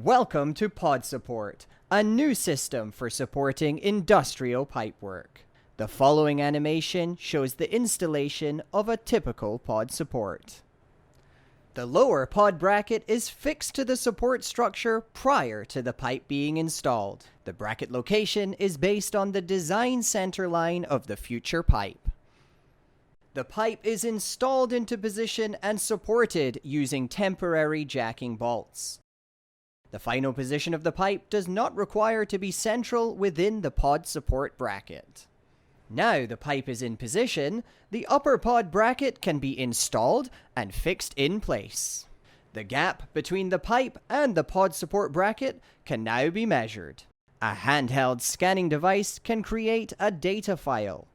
Welcome to Pod Support, a new system for supporting industrial pipework. The following animation shows the installation of a typical pod support. The lower pod bracket is fixed to the support structure prior to the pipe being installed. The bracket location is based on the design center line of the future pipe. The pipe is installed into position and supported using temporary jacking bolts. The final position of the pipe does not require to be central within the pod support bracket. Now the pipe is in position, the upper pod bracket can be installed and fixed in place. The gap between the pipe and the pod support bracket can now be measured. A handheld scanning device can create a data file.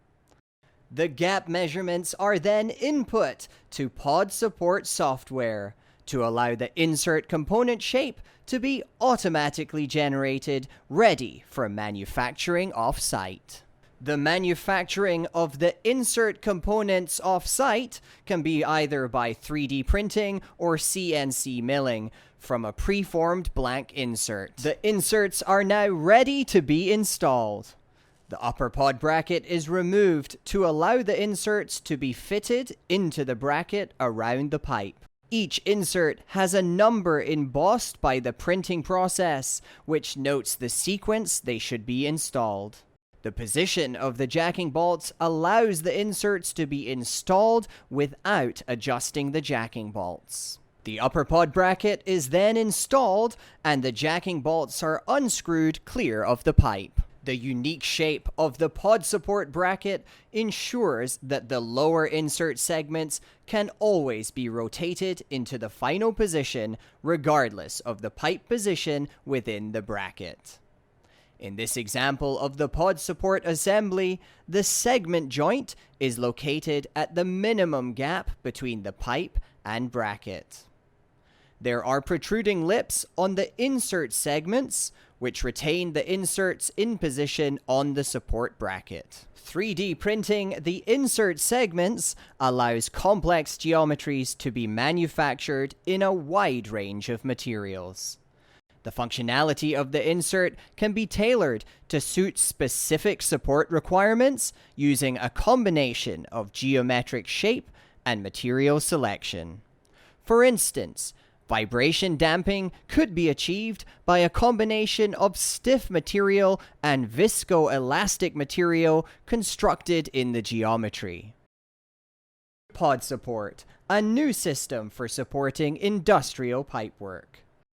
The gap measurements are then input to pod support software to allow the insert component shape to be automatically generated, ready for manufacturing off-site. The manufacturing of the insert components off-site can be either by 3D printing or CNC milling from a preformed blank insert. The inserts are now ready to be installed. The upper pod bracket is removed to allow the inserts to be fitted into the bracket around the pipe. Each insert has a number embossed by the printing process, which notes the sequence they should be installed. The position of the jacking bolts allows the inserts to be installed without adjusting the jacking bolts. The upper pod bracket is then installed and the jacking bolts are unscrewed clear of the pipe. The unique shape of the pod support bracket ensures that the lower insert segments can always be rotated into the final position regardless of the pipe position within the bracket. In this example of the pod support assembly, the segment joint is located at the minimum gap between the pipe and bracket. There are protruding lips on the insert segments, which retain the inserts in position on the support bracket. 3D printing the insert segments allows complex geometries to be manufactured in a wide range of materials. The functionality of the insert can be tailored to suit specific support requirements using a combination of geometric shape and material selection. For instance, vibration damping could be achieved by a combination of stiff material and viscoelastic material constructed in the geometry. Pod Support, a new system for supporting industrial pipework.